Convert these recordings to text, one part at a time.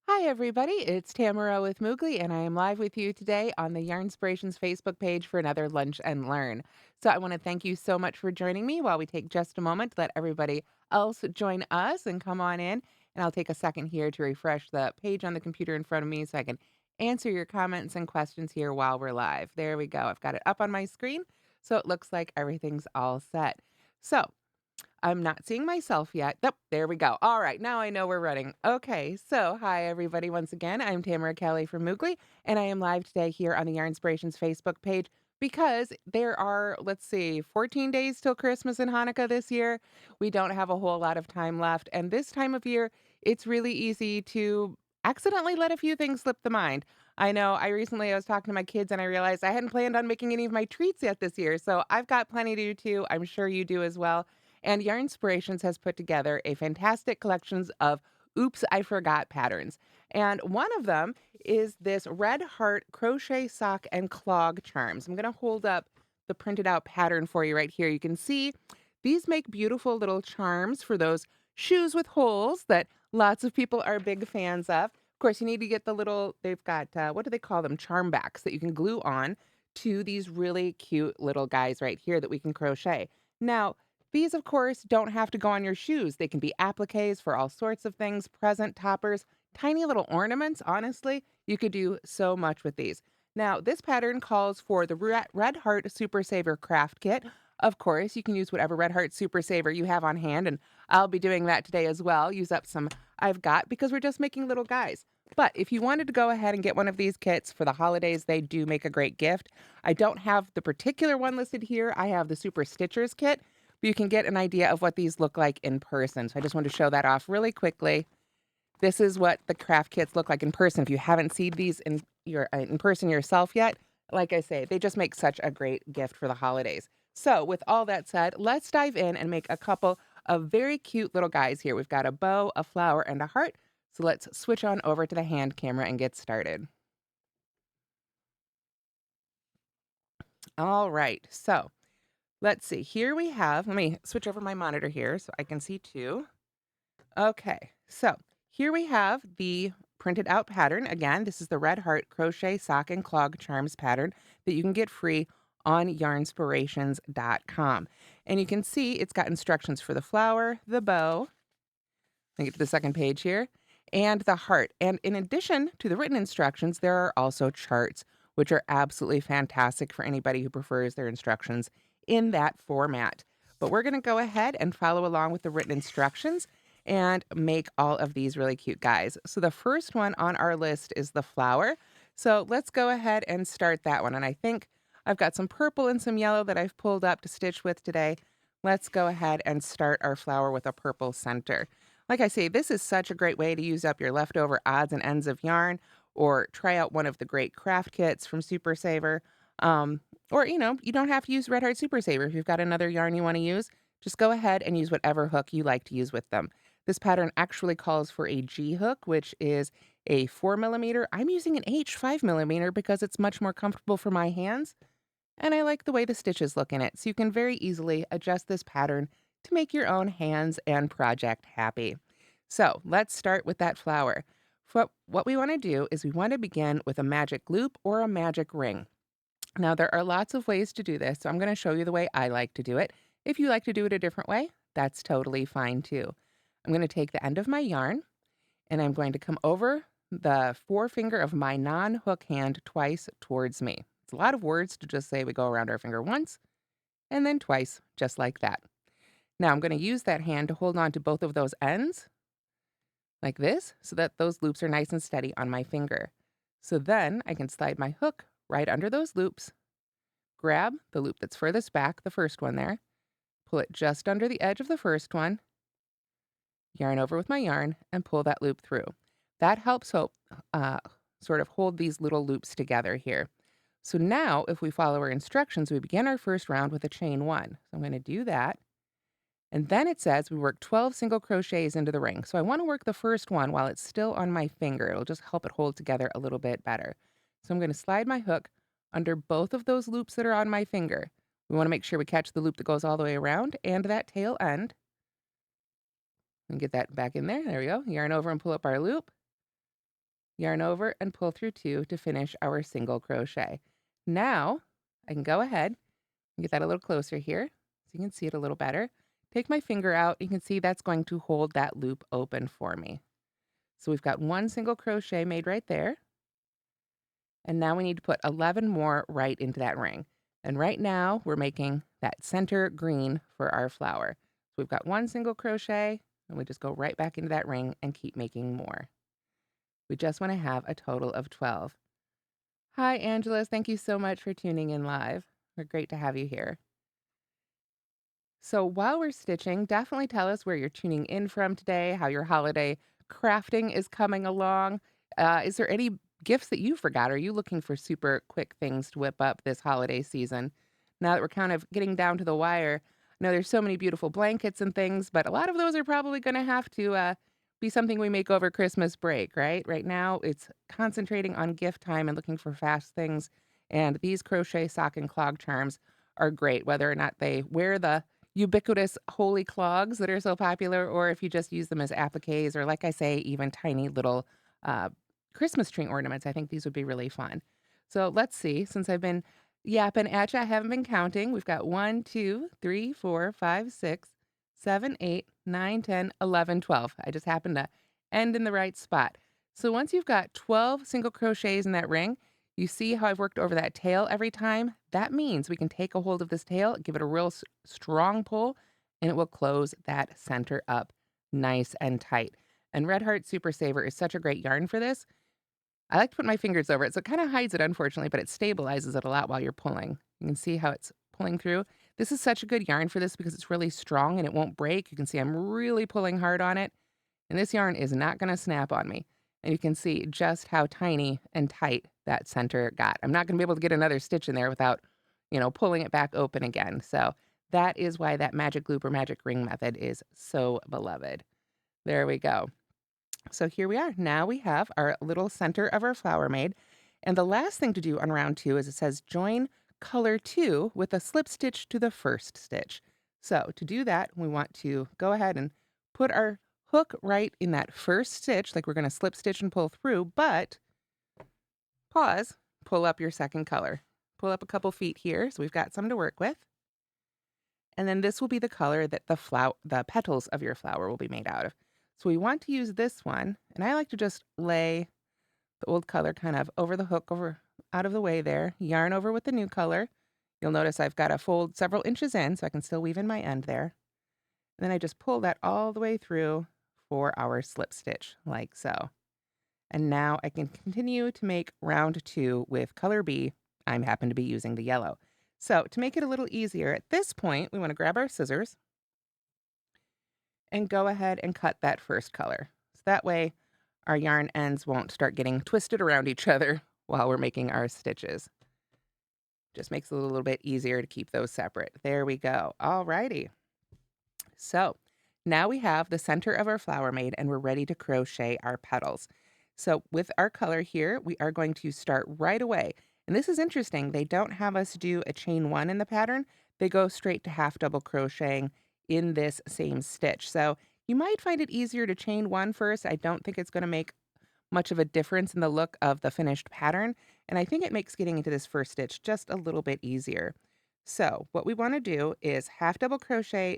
Hi, everybody. It's Tamara with Moogly, and I am live with you today on the Yarn Inspirations Facebook page for another Lunch and Learn. So, I want to thank you so much for joining me while we take just a moment to let everybody else join us and come on in. And I'll take a second here to refresh the page on the computer in front of me so I can answer your comments and questions here while we're live. There we go. I've got it up on my screen, so it looks like everything's all set. So, I'm not seeing myself yet. Nope, there we go. All right, now I know we're running. Okay, so hi everybody once again. I'm Tamara Kelly from Moogly, and I am live today here on the Yarn Inspirations Facebook page because there are, let's see, 14 days till Christmas and Hanukkah this year. We don't have a whole lot of time left, and this time of year, it's really easy to accidentally let a few things slip the mind. I was talking to my kids and I realized I hadn't planned on making any of my treats yet this year. So I've got plenty to do too. I'm sure you do as well. And Yarn Inspirations has put together a fantastic collections of Oops, I Forgot patterns. And one of them is this red heart crochet sock and clog charms. I'm going to hold up the printed out pattern for you right here. You can see these make beautiful little charms for those shoes with holes that lots of people are big fans of. Of course, you need to get they've got, what do they call them? Charm backs that you can glue on to these really cute little guys right here that we can crochet. Now, these, of course, don't have to go on your shoes. They can be appliques for all sorts of things, present toppers, tiny little ornaments. Honestly, you could do so much with these. Now, this pattern calls for the Red Heart Super Saver Craft Kit. Of course, you can use whatever Red Heart Super Saver you have on hand, and I'll be doing that today as well. Use up some I've got because we're just making little guys. But if you wanted to go ahead and get one of these kits for the holidays, they do make a great gift. I don't have the particular one listed here. I have the Super Stitchers kit, but you can get an idea of what these look like in person. So I just wanted to show that off really quickly. This is what the craft kits look like in person. If you haven't seen these in person yourself yet, like I say, they just make such a great gift for the holidays. So, with all that said, let's dive in and make a couple of very cute little guys here. We've got a bow, a flower, and a heart. So let's switch on over to the hand camera and get started. All right. So, let's see. Here we have, let me switch over my monitor here so I can see too. Okay, so here we have the printed out pattern. Again, this is the Red Heart Crochet Sock and Clog Charms pattern that you can get free on yarnspirations.com. And you can see it's got instructions for the flower, the bow. Let me get to the second page here, and the heart. And in addition to the written instructions, there are also charts, which are absolutely fantastic for anybody who prefers their instructions in that format. But we're going to go ahead and follow along with the written instructions and make all of these really cute guys. So the first one on our list is the flower. So let's go ahead and start that one. And I think I've got some purple and some yellow that I've pulled up to stitch with today. Let's go ahead and start our flower with a purple center. Like I say, this is such a great way to use up your leftover odds and ends of yarn or try out one of the great craft kits from Super Saver. Or, you don't have to use Red Heart Super Saver. If you've got another yarn you want to use, just go ahead and use whatever hook you like to use with them. This pattern actually calls for a G hook, which is a 4 millimeter. I'm using an H 5 millimeter because it's much more comfortable for my hands. And I like the way the stitches look in it, so you can very easily adjust this pattern to make your own hands and project happy. So let's start with that flower. What we want to do is we want to begin with a magic loop or a magic ring. Now, there are lots of ways to do this, so I'm going to show you the way I like to do it. If you like to do it a different way, that's totally fine too. I'm going to take the end of my yarn and I'm going to come over the forefinger of my non-hook hand twice towards me. It's a lot of words to just say we go around our finger once and then twice, just like that. Now I'm going to use that hand to hold on to both of those ends like this so that those loops are nice and steady on my finger. So then I can slide my hook right under those loops, grab the loop that's furthest back, the first one there, pull it just under the edge of the first one, yarn over with my yarn, and pull that loop through. That helps uh, sort of hold these little loops together here. So now, if we follow our instructions, we begin our first round with a chain one. So I'm going to do that. And then it says we work 12 single crochets into the ring. So I want to work the first one while it's still on my finger. It'll just help it hold together a little bit better. So I'm going to slide my hook under both of those loops that are on my finger. We want to make sure we catch the loop that goes all the way around and that tail end. And get that back in there. There we go. Yarn over and pull up our loop. yarn over and pull through 2 to finish our single crochet. Now, I can go ahead and get that a little closer here so you can see it a little better. Take my finger out, you can see that's going to hold that loop open for me. So we've got 1 single crochet made right there, and now we need to put 11 more right into that ring. And right now, we're making that center green for our flower. So we've got 1 single crochet, and we just go right back into that ring and keep making more. We just wanna have a total of 12. Hi, Angela. Thank you so much for tuning in live. We're great to have you here. So while we're stitching, definitely tell us where you're tuning in from today, how your holiday crafting is coming along. Is there any gifts that you forgot? Are you looking for super quick things to whip up this holiday season? Now that we're kind of getting down to the wire, I know there's so many beautiful blankets and things, but a lot of those are probably going to have to be something we make over Christmas break, right? Right now, it's concentrating on gift time and looking for fast things. And these crochet sock and clog charms are great, whether or not they wear the ubiquitous holy clogs that are so popular, or if you just use them as appliques, or like I say, even tiny little uh, Christmas tree ornaments. I think these would be really fun. So let's see. Since I've been yapping at you, I haven't been counting. We've got 1, 2, 3, 4, 5, 6, 7, 8, 9, 10, 11, 12. I just happened to end in the right spot. So once you've got 12 single crochets in that ring, you see how I've worked over that tail every time? That means we can take a hold of this tail, give it a real strong pull, and it will close that center up nice and tight. And Red Heart Super Saver is such a great yarn for this. I like to put my fingers over it, so it kind of hides it, unfortunately, but it stabilizes it a lot while you're pulling. You can see how it's pulling through. This is such a good yarn for this because it's really strong and it won't break. You can see I'm really pulling hard on it, and this yarn is not going to snap on me. And you can see just how tiny and tight that center got. I'm not going to be able to get another stitch in there without, pulling it back open again. So that is why that magic loop or magic ring method is so beloved. There we go. So here we are. Now we have our little center of our flower made. And the last thing to do on round 2 is it says join color 2 with a slip stitch to the first stitch. So to do that, we want to go ahead and put our hook right in that first stitch, like we're going to slip stitch and pull through, but pause, pull up your second color. Pull up a couple feet here, so we've got some to work with. And then this will be the color that the petals of your flower will be made out of. So we want to use this one, and I like to just lay the old color kind of over the hook, over out of the way there, yarn over with the new color. You'll notice I've got to fold several inches in so I can still weave in my end there. And then I just pull that all the way through for our slip stitch, like so. And now I can continue to make round 2 with color B. I happen to be using the yellow. So to make it a little easier, at this point, we want to grab our scissors and go ahead and cut that first color. So that way our yarn ends won't start getting twisted around each other while we're making our stitches. Just makes it a little bit easier to keep those separate. There we go. All righty. So now we have the center of our flower made and we're ready to crochet our petals. So with our color here, we are going to start right away. And this is interesting. They don't have us do a chain 1 in the pattern. They go straight to half double crocheting in this same stitch. So you might find it easier to chain 1 first. I don't think it's going to make much of a difference in the look of the finished pattern. And I think it makes getting into this first stitch just a little bit easier. So what we want to do is half double crochet,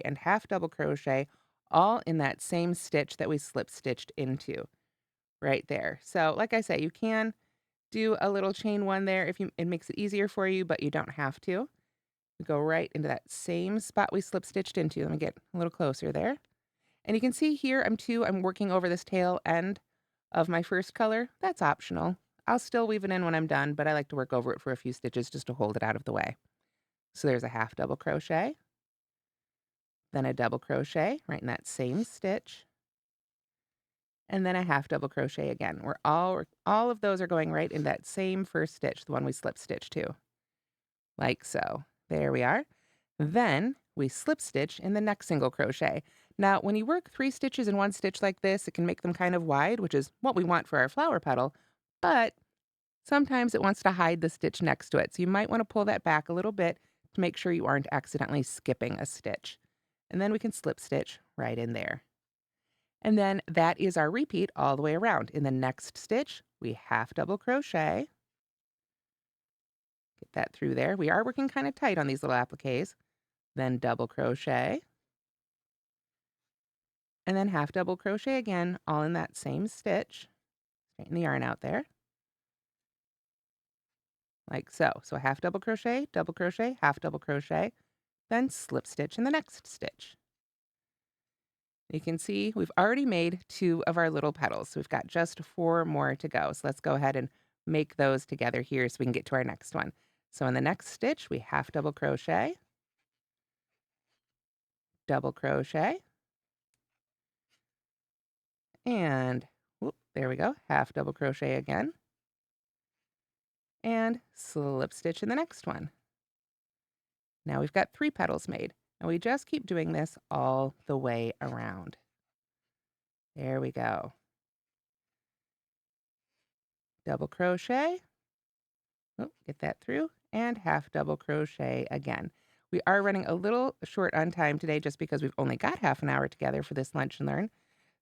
and half double crochet all in that same stitch that we slip stitched into right there. So like I say, you can do a little chain 1 there if it makes it easier for you, but you don't have to. We go right into that same spot we slip stitched into. Let me get a little closer there. And you can see here I'm working over this tail end of my first color. That's optional. I'll still weave it in when I'm done, but I like to work over it for a few stitches just to hold it out of the way. So there's a half double crochet, then a double crochet right in that same stitch, and then a half double crochet again. All of those are going right in that same first stitch, the one we slip stitched to, like so. There we are. Then we slip stitch in the next single crochet. Now, when you work 3 stitches in one stitch like this, it can make them kind of wide, which is what we want for our flower petal, but sometimes it wants to hide the stitch next to it. So you might want to pull that back a little bit to make sure you aren't accidentally skipping a stitch. And then we can slip stitch right in there. And then that is our repeat all the way around. In the next stitch, we half double crochet. Get that through there. We are working kind of tight on these little appliques. Then double crochet. And then half double crochet again, all in that same stitch. Straighten the yarn out there. Like so. So half double crochet, half double crochet, then slip stitch in the next stitch. You can see we've already made 2 of our little petals. So we've got just 4 more to go. So let's go ahead and make those together here so we can get to our next one. So in the next stitch, we half double crochet, double crochet, and whoop, there we go, half double crochet again, and slip stitch in the next one. Now we've got 3 petals made, and we just keep doing this all the way around. There we go. Double crochet, oh, get that through, and half double crochet again. We are running a little short on time today just because we've only got half an hour together for this lunch and learn.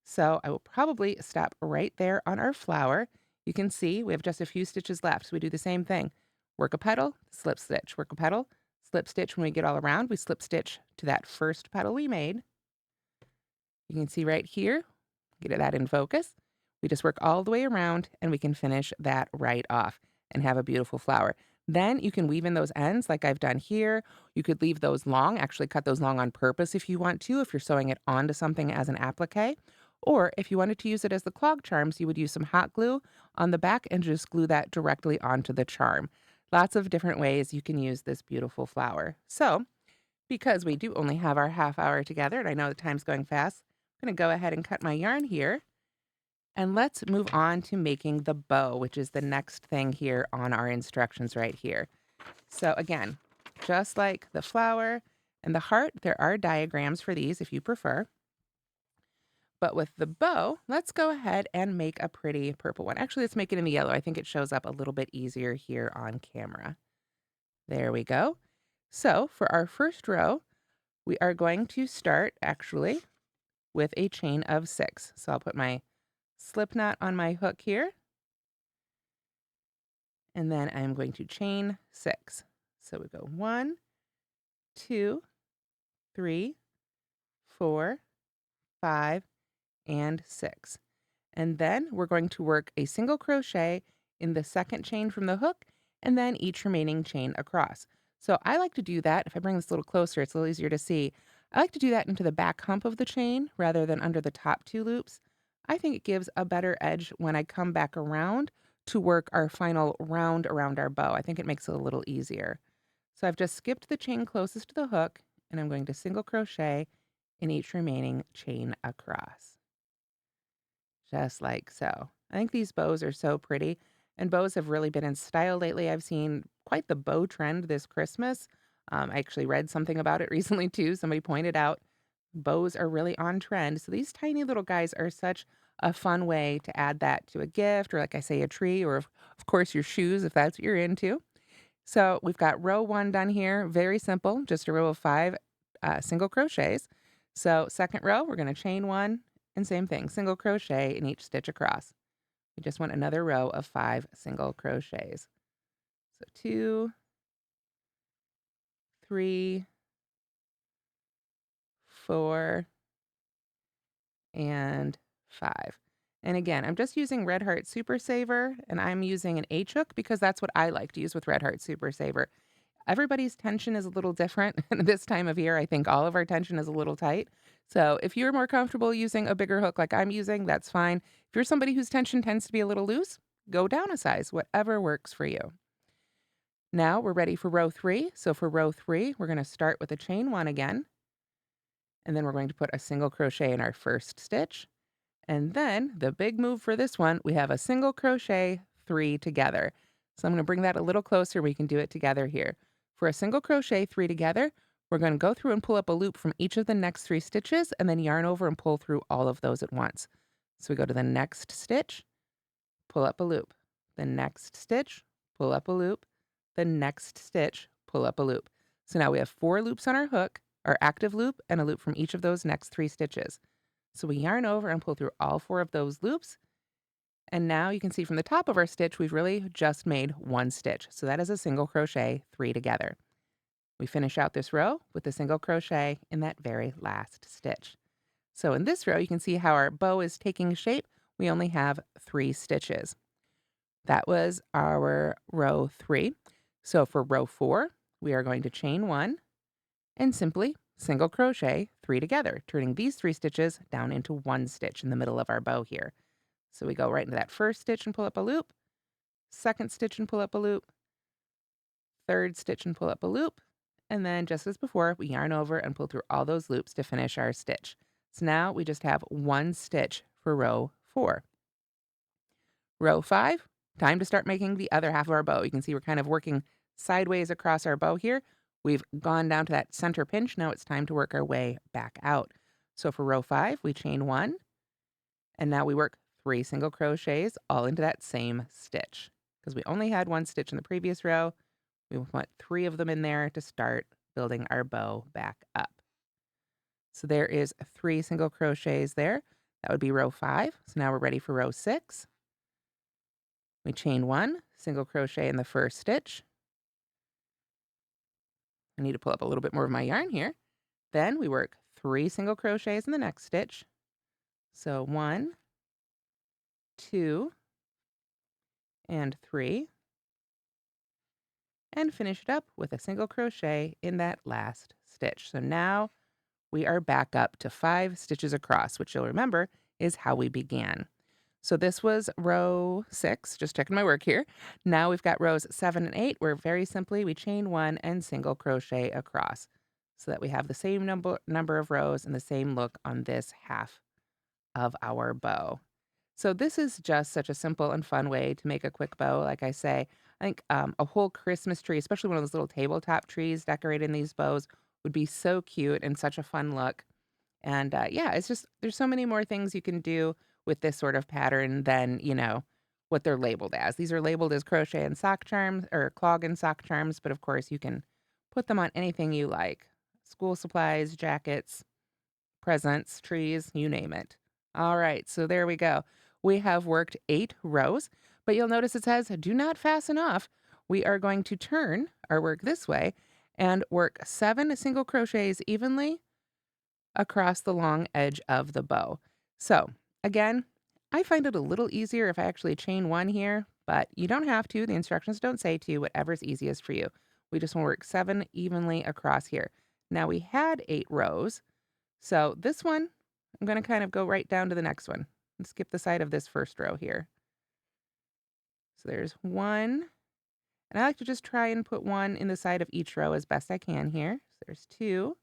So I will probably stop right there on our flower. You can see we have just a few stitches left. So we do the same thing. Work a petal, slip stitch, work a petal, slip stitch. When we get all around, we slip stitch to that first petal we made. You can see right here, get that in focus. We just work all the way around and we can finish that right off and have a beautiful flower. Then you can weave in those ends like I've done here. You could leave those long, actually cut those long on purpose if you want to, if you're sewing it onto something as an applique. Or if you wanted to use it as the clog charms, you would use some hot glue on the back and just glue that directly onto the charm. Lots of different ways you can use this beautiful flower. So, because we do only have our half hour together, and I know the time's going fast, I'm going to go ahead and cut my yarn here. And let's move on to making the bow, which is the next thing here on our instructions right here. So again, just like the flower and the heart, there are diagrams for these if you prefer. But with the bow, let's go ahead and make a pretty purple one. Actually, let's make it in the yellow. I think it shows up a little bit easier here on camera. There we go. So for our first row, we are going to start actually with a chain of 6. So I'll put my slip knot on my hook here. And then I'm going to chain 6. So we go 1, 2, 3, 4, 5, and 6. And then we're going to work a single crochet in the second chain from the hook and then each remaining chain across. So I like to do that. If I bring this a little closer, it's a little easier to see. I like to do that into the back hump of the chain rather than under the top 2 loops. I think it gives a better edge when I come back around to work our final round around our bow. I think it makes it a little easier. So I've just skipped the chain closest to the hook and I'm going to single crochet in each remaining chain across. Just like so. I think these bows are so pretty, and bows have really been in style lately. I've seen quite the bow trend this Christmas. I actually read something about it recently too. Somebody pointed out bows are really on trend. So these tiny little guys are such a fun way to add that to a gift, or like I say, a tree, or of course your shoes if that's what you're into. So we've got row 1 done here. Very simple, just a row of 5 single crochets. So second row, we're going to chain 1 and same thing, single crochet in each stitch across. We just want another row of 5 single crochets. So 2, 3, 4, and 5. And again, I'm just using Red Heart Super Saver, and I'm using an H hook because that's what I like to use with Red Heart Super Saver. Everybody's tension is a little different. This time of year, I think all of our tension is a little tight. So if you're more comfortable using a bigger hook like I'm using, that's fine. If you're somebody whose tension tends to be a little loose, go down a size, whatever works for you. Now we're ready for row 3. So for row 3, we're going to start with a chain 1 again. And then we're going to put a single crochet in our first stitch. And then the big move for this one, we have a single crochet 3 together. So I'm going to bring that a little closer. We can do it together here. For a single crochet 3 together, we're going to go through and pull up a loop from each of the next 3 stitches and then yarn over and pull through all of those at once. So we go to the next stitch, pull up a loop, the next stitch, pull up a loop, the next stitch, pull up a loop. So now we have 4 loops on our hook, our active loop, and a loop from each of those next 3 stitches. So we yarn over and pull through all 4 of those loops. And now you can see from the top of our stitch, we've really just made 1 stitch. So that is a single crochet 3 together. We finish out this row with a single crochet in that very last stitch. So in this row, you can see how our bow is taking shape. We only have 3 stitches. That was our row 3. So for row 4, we are going to chain 1 and simply single crochet 3 together, turning these 3 stitches down into 1 stitch in the middle of our bow here. So we go right into that first stitch and pull up a loop, second stitch and pull up a loop, third stitch and pull up a loop, and then just as before, we yarn over and pull through all those loops to finish our stitch. So now we just have 1 stitch for row 4. Row 5, time to start making the other half of our bow. You can see we're kind of working sideways across our bow here. We've gone down to that center pinch. Now it's time to work our way back out. So for row 5, we chain 1, and now we work 3 single crochets all into that same stitch. Because we only had 1 stitch in the previous row, we want 3 of them in there to start building our bow back up. So there is 3 single crochets there. That would be row 5. So now we're ready for row 6. We chain 1, single crochet in the first stitch. I need to pull up a little bit more of my yarn here. Then we work 3 single crochets in the next stitch. So 1, 2, and 3. And finish it up with a single crochet in that last stitch. So now we are back up to 5 stitches across, which you'll remember is how we began. So this was row 6, just checking my work here. Now we've got rows 7 and 8, where very simply we chain 1 and single crochet across so that we have the same number of rows and the same look on this half of our bow. So this is just such a simple and fun way to make a quick bow. Like I say, I think a whole Christmas tree, especially one of those little tabletop trees decorated in these bows, would be so cute and such a fun look. And, yeah, it's just there's so many more things you can do with this sort of pattern than, what they're labeled as. These are labeled as crochet and sock charms or clog and sock charms, but of course you can put them on anything you like. School supplies, jackets, presents, trees, you name it. All right, so there we go. We have worked 8 rows, but you'll notice it says do not fasten off. We are going to turn our work this way and work 7 single crochets evenly across the long edge of the bow. So again, I find it a little easier if I actually chain 1 here, but you don't have to. The instructions don't say to, whatever's easiest for you. We just want to work 7 evenly across here. Now we had 8 rows, so this one, I'm going to kind of go right down to the next one and skip the side of this first row here. So there's 1, and I like to just try and put 1 in the side of each row as best I can here. So there's 2,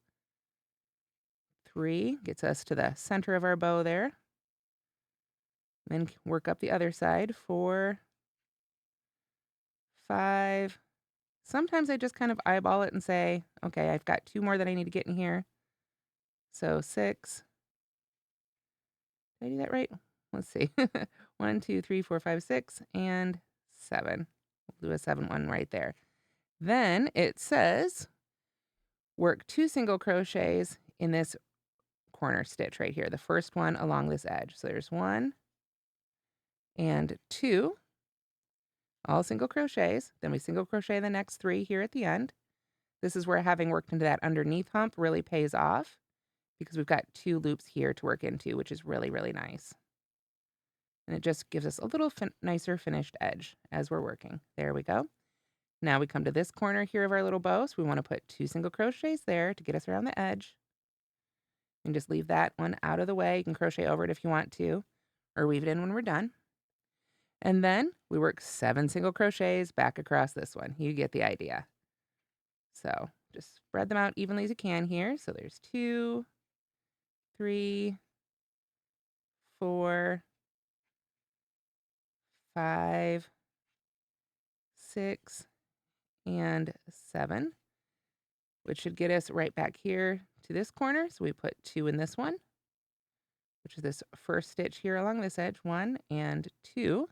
3, gets us to the center of our bow there. Then work up the other side. 4, 5. Sometimes I just kind of eyeball it and say, okay, I've got 2 more that I need to get in here. So 6. Did I do that right? Let's see. 1, 2, 3, 4, 5, 6, and 7. We'll do a 7 one right there. Then it says work 2 single crochets in this corner stitch right here, the first one along this edge. So there's 1 and 2, all single crochets. Then we single crochet the next 3 here at the end. This is where having worked into that underneath hump really pays off because we've got 2 loops here to work into, which is really, really nice. And it just gives us a little nicer finished edge as we're working. There we go. Now we come to this corner here of our little bow, so we want to put 2 single crochets there to get us around the edge. And just leave that one out of the way. You can crochet over it if you want to, or weave it in when we're done. And then we work 7 single crochets back across this one. You get the idea. So just spread them out evenly as you can here. So there's 2, 3, 4, 5, 6, and 7, which should get us right back here to this corner. So we put 2 in this one, which is this first stitch here along this edge, 1 and 2.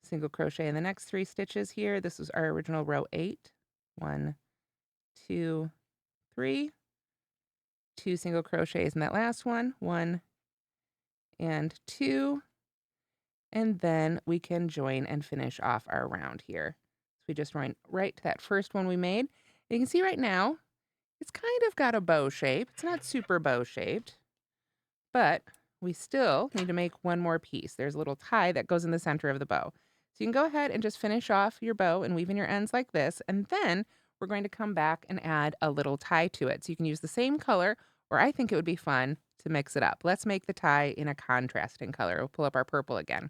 Single crochet in the next 3 stitches here. This was our original row 8. 1, 2, 3. 2 single crochets in that last one, 1 and 2, and then we can join and finish off our round here. So we just join right to that first one we made. You can see right now, it's kind of got a bow shape. It's not super bow shaped, but we still need to make one more piece. There's a little tie that goes in the center of the bow. So you can go ahead and just finish off your bow and weave in your ends like this, and then we're going to come back and add a little tie to it. So you can use the same color, or I think it would be fun to mix it up. Let's make the tie in a contrasting color. We'll pull up our purple again.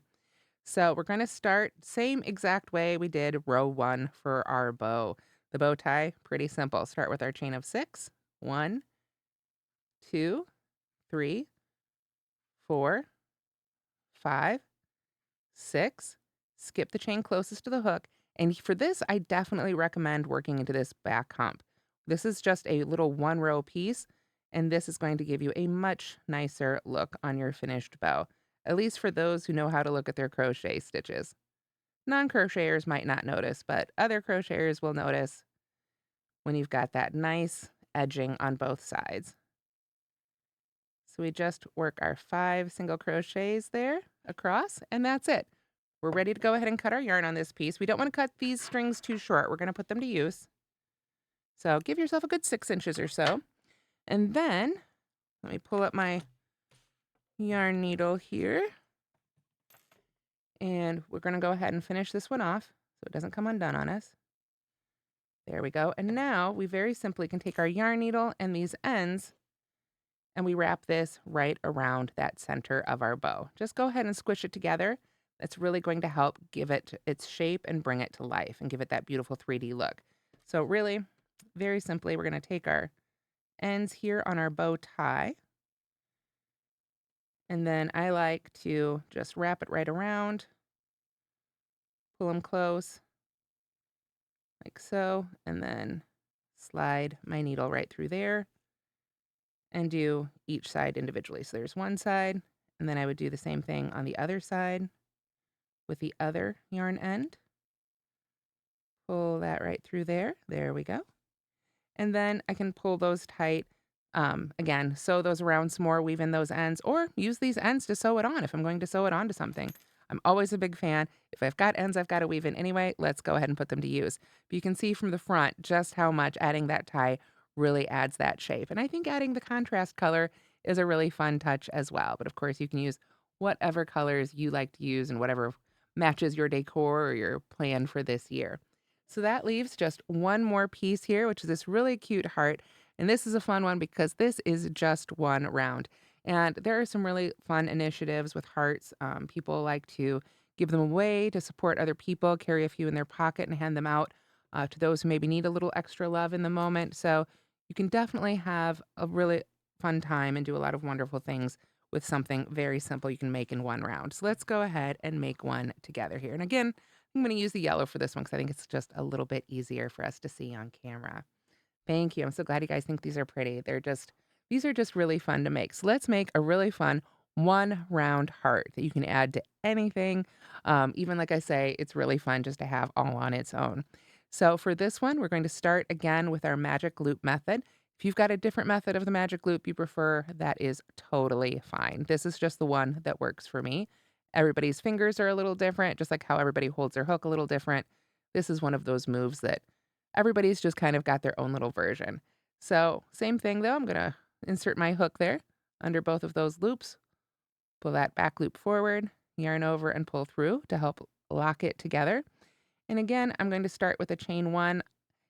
So we're going to start same exact way we did row 1 for our bow. The bow tie, pretty simple. Start with our chain of 6. 1, 2, 3, 4, 5, 6. Skip the chain closest to the hook. And for this, I definitely recommend working into this back hump. This is just a little one row piece, and this is going to give you a much nicer look on your finished bow, at least for those who know how to look at their crochet stitches. Non-crocheters might not notice, but other crocheters will notice when you've got that nice edging on both sides. So we just work our 5 single crochets there across, and that's it. We're ready to go ahead and cut our yarn on this piece. We don't want to cut these strings too short. We're going to put them to use. So give yourself a good 6 inches or so. And then, let me pull up my yarn needle here. And we're going to go ahead and finish this one off so it doesn't come undone on us. There we go. And now we very simply can take our yarn needle and these ends and we wrap this right around that center of our bow. Just go ahead and squish it together. That's really going to help give it its shape and bring it to life and give it that beautiful 3D look. So really, very simply, we're going to take our ends here on our bow tie. And then I like to just wrap it right around, pull them close, like so, and then slide my needle right through there and do each side individually. So there's one side, and then I would do the same thing on the other side with the other yarn end. Pull that right through there. There we go. And then I can pull those tight. Again, sew those around some more, weave in those ends, or use these ends to sew it on if I'm going to sew it onto something. I'm always a big fan. If I've got ends I've got to weave in anyway, let's go ahead and put them to use. But you can see from the front just how much adding that tie really adds that shape. And I think adding the contrast color is a really fun touch as well. But of course, you can use whatever colors you like to use and whatever matches your decor or your plan for this year. So that leaves just one more piece here, which is this really cute heart. And this is a fun one because this is just one round. And there are some really fun initiatives with hearts. People like to give them away to support other people, carry a few in their pocket and hand them out to those who maybe need a little extra love in the moment. So you can definitely have a really fun time and do a lot of wonderful things with something very simple you can make in one round. So let's go ahead and make one together here. And again, I'm going to use the yellow for this one because I think it's just a little bit easier for us to see on camera. Thank you. I'm so glad you guys think these are pretty. These are just really fun to make. So let's make a really fun one round heart that you can add to anything. Even like I say, it's really fun just to have all on its own. So for this one, we're going to start again with our magic loop method. If you've got a different method of the magic loop you prefer, that is totally fine. This is just the one that works for me. Everybody's fingers are a little different, just like how everybody holds their hook a little different. This is one of those moves that everybody's just kind of got their own little version. So same thing though, I'm going to insert my hook there under both of those loops, pull that back loop forward, yarn over and pull through to help lock it together. And again, I'm going to start with a chain 1.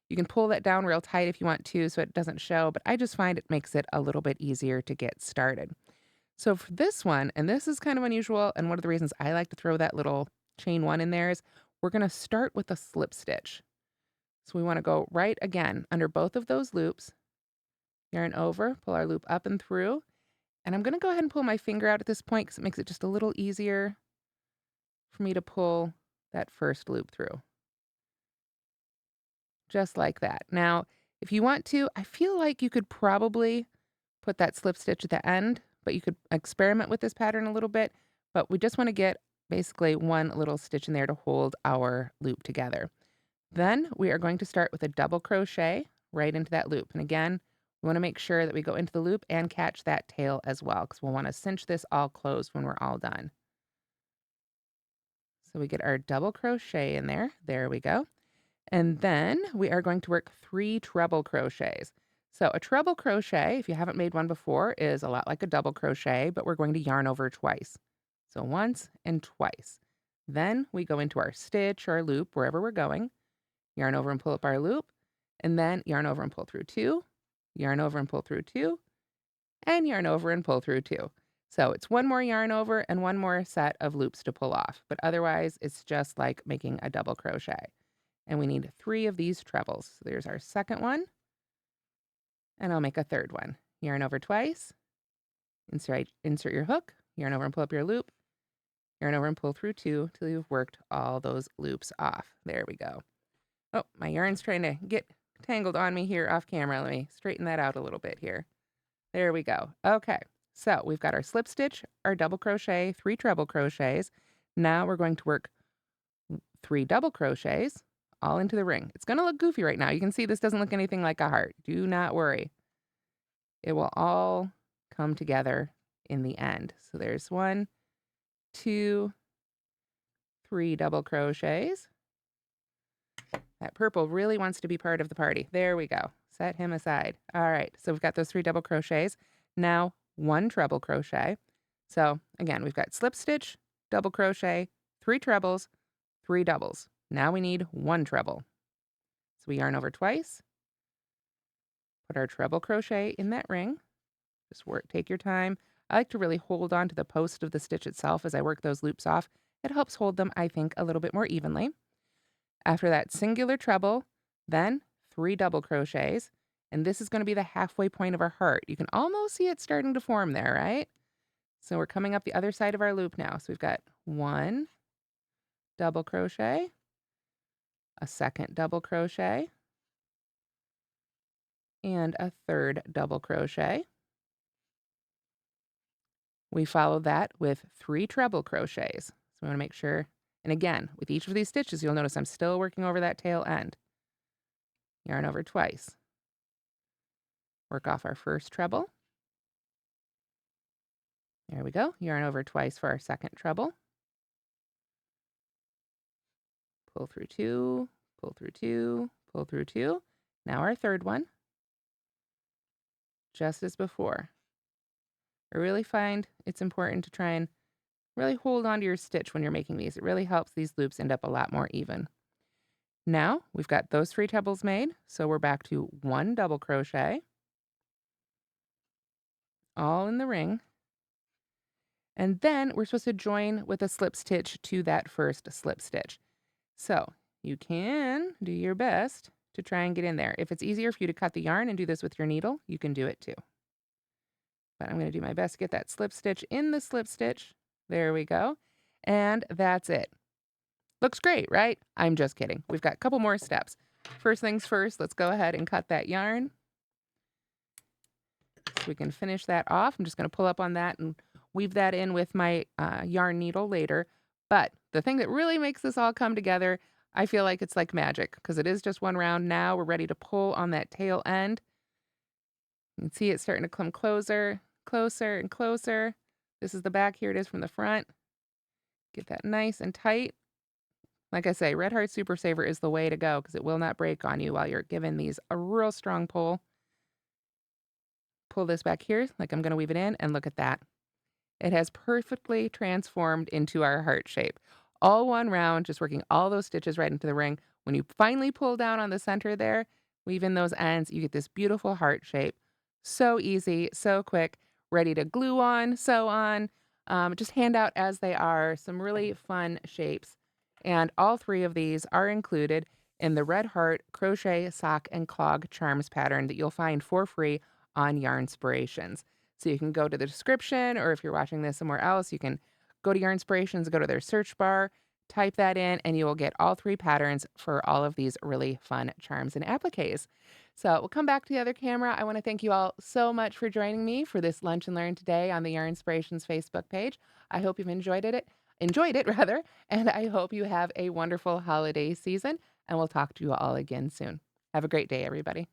You can pull that down real tight if you want to so it doesn't show, but I just find it makes it a little bit easier to get started. So for this one, and this is kind of unusual, and one of the reasons I like to throw that little chain 1 in there is we're going to start with a slip stitch. So we want to go right again under both of those loops, yarn over, pull our loop up and through. And I'm going to go ahead and pull my finger out at this point because it makes it just a little easier for me to pull that first loop through. Just like that. Now, if you want to, I feel like you could probably put that slip stitch at the end, but you could experiment with this pattern a little bit. But we just want to get basically one little stitch in there to hold our loop together. Then we are going to start with a double crochet right into that loop. And again, We want to make sure that we go into the loop and catch that tail as well, because we'll want to cinch this all closed when we're all done. So we get our double crochet in there. There we go. And then we are going to work 3 treble crochets. So a treble crochet, if you haven't made one before, is a lot like a double crochet, but we're going to yarn over twice. So once and twice. Then we go into our stitch or loop wherever we're going, yarn over and pull up our loop, and then yarn over and pull through 2, yarn over and pull through 2, and yarn over and pull through 2. So it's one more yarn over and one more set of loops to pull off, but otherwise it's just like making a double crochet. And we need 3 of these trebles. So there's our second one, and I'll make a third one. Yarn over twice, insert your hook, yarn over and pull up your loop, yarn over and pull through 2 till you've worked all those loops off. There we go. Oh, my yarn's trying to get tangled on me here off camera. Let me straighten that out a little bit here. There we go. Okay, so we've got our slip stitch, our double crochet, 3 treble crochets. Now we're going to work 3 double crochets all into the ring. It's going to look goofy right now. You can see this doesn't look anything like a heart. Do not worry. It will all come together in the end. So there's 1, 2, 3 double crochets. That purple really wants to be part of the party. There we go. Set him aside. All right, so we've got those 3 double crochets. Now 1 treble crochet. So again, we've got slip stitch, double crochet, 3 trebles, 3 doubles. Now we need 1 treble. So we yarn over twice, put our treble crochet in that ring. Just take your time. I like to really hold on to the post of the stitch itself as I work those loops off. It helps hold them, I think, a little bit more evenly. After that singular treble, then 3 double crochets, and this is going to be the halfway point of our heart. You can almost see it starting to form there, right? So we're coming up the other side of our loop now. So we've got 1 double crochet, a second double crochet, and a third double crochet. We follow that with 3 treble crochets. So we want to make sure, and again, with each of these stitches, you'll notice I'm still working over that tail end. Yarn over twice. Work off our first treble. There we go. Yarn over twice for our second treble. Pull through 2, pull through 2, pull through 2. Now our third one. Just as before. I really find it's important to try and really hold on to your stitch when you're making these. It really helps these loops end up a lot more even. Now we've got those 3 trebles made, so we're back to 1 double crochet, all in the ring. And then we're supposed to join with a slip stitch to that first slip stitch. So you can do your best to try and get in there. If it's easier for you to cut the yarn and do this with your needle, you can do it too. But I'm going to do my best to get that slip stitch in the slip stitch. There we go. And that's it. Looks great, right? I'm just kidding. We've got a couple more steps. First things first, let's go ahead and cut that yarn. So we can finish that off. I'm just going to pull up on that and weave that in with my yarn needle later. But the thing that really makes this all come together, I feel like it's like magic because it is just one round now. We're ready to pull on that tail end. You can see it starting to come closer, closer, and closer. This is the back. Here it is from the front. Get that nice and tight. Like I say, Red Heart Super Saver is the way to go because it will not break on you while you're giving these a real strong pull. Pull this back here, like I'm going to weave it in, and look at that. It has perfectly transformed into our heart shape. All one round, just working all those stitches right into the ring. When you finally pull down on the center there, weave in those ends, you get this beautiful heart shape. So easy, so quick, ready to glue on, sew on, just hand out as they are. Some really fun shapes. And all 3 of these are included in the Red Heart Crochet Sock and Clog Charms pattern that you'll find for free on Yarnspirations. So you can go to the description, or if you're watching this somewhere else, you can go to Yarnspirations, go to their search bar, type that in, and you will get all 3 patterns for all of these really fun charms and appliques. So we'll come back to the other camera. I want to thank you all so much for joining me for this Lunch and Learn today on the Yarnspirations Facebook page. I hope you've enjoyed it rather, and I hope you have a wonderful holiday season, and we'll talk to you all again soon. Have a great day, everybody.